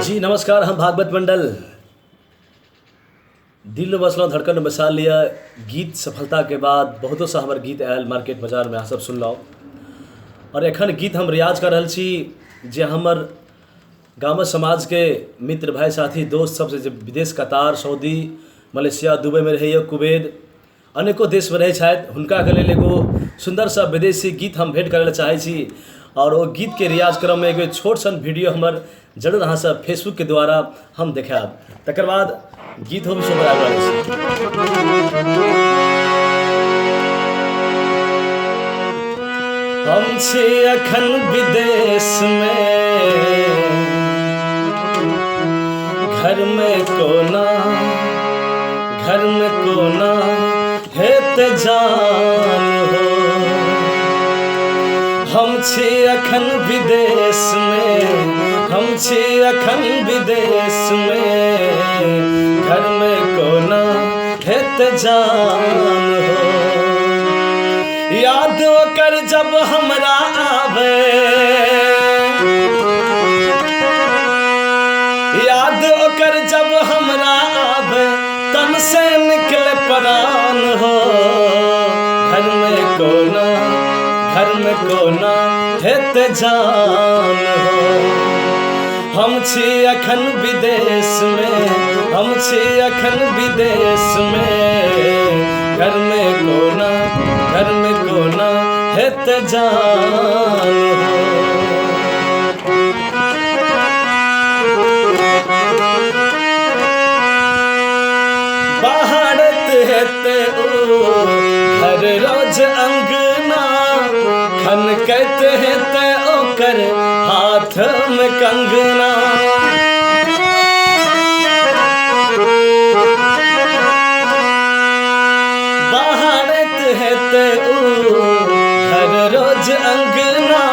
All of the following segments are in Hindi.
जी नमस्कार, हम भागवत मंडल। दिल में बसलौं धड़कन में बसा लिया। गीत सफलता के बाद बहुतों सा हमर गीत आयल मार्केट बाजार में, अहाँ सब सुनलहुँ। और एखन गीत हम रियाज कर रहल छी जे हमर गामक समाज के मित्र भाई साथी दोस्त सब जे विदेश कतार, सऊदी, मलेशिया, दुबई में रहैए, कुवैत, अनेकों देश में रहै छथि, हुनका के लेल एगो सुंदर सा विदेशी गीत हम भेंट करय चाहै छी। और वो गीत के रियाज क्रम में एगो छोट सन वीडियो हमर जरूर अहाँ सब फेसबुक के द्वारा हम देखाब। तकर बाद गीत हम सुनब आबि रहल छी। हम छी अखन विदेश में, घर में कोना हेत जान हो। हम छी अखन विदेश में, हम छी अखन विदेश में, घर में कोना हेत जान हो। याद ओकर जब हमरा आवे, याद ओकर जब हमरा आवे, तन से निकले प्राण हो। घर में कोना हेत जान हो। हम छी अखन विदेश में, हम छी अखन विदेश में, घर में कोना हेत जान हो। बाहरत हेते ओ घर रोज अंगना, खनकैत हेते ओकर हाथ में कंगना। बाहरत हेते ओ घर रोज अंगना,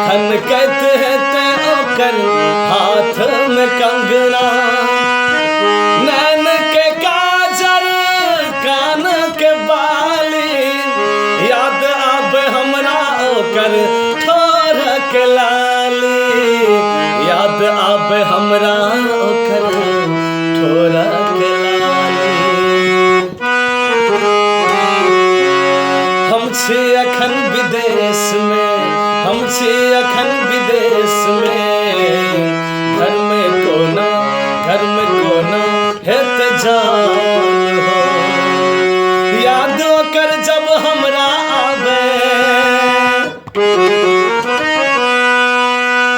खनकैत हेते ओकर हाथ में कंगना। नैन के काजल, कान के बाली, याद आवे हमरा ओकर ठोर के लाली, याद आवे हमरा ओकर ठोर के लाली। हम छी अखन विदेश में, हम छी अखन विदेश में, घर में कोना हेत जान हो। याद ओकर जब हमरा आवे,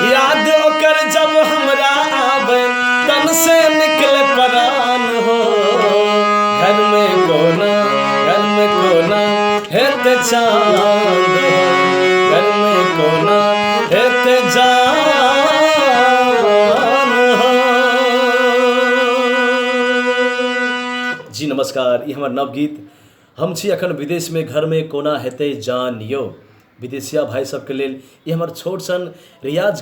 याद ओकर जब हमरा आवे, तन से निकले प्राण हो। घर में कोना हेत चांद हो, घर में कोना हेत जान हो। जी नमस्कार, ये हमार नवगीत हम छी अखन विदेश में, घर में कोना हेते जान यो। विदेशिया भाई सबके लेल ये हमार छोट सन रियाज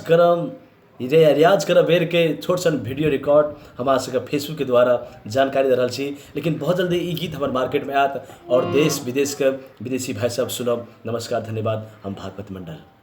करब बेर के छोट सन वीडियो रिकॉर्ड हम अहाँ सबके फेसबुक के द्वारा जानकारी दे रहल छी। लेकिन बहुत जल्दी ये गीत हमार मार्केट में आयत और देश विदेश के विदेशी भाई सब सुनब। नमस्कार, धन्यवाद। हम भागवत मंडल।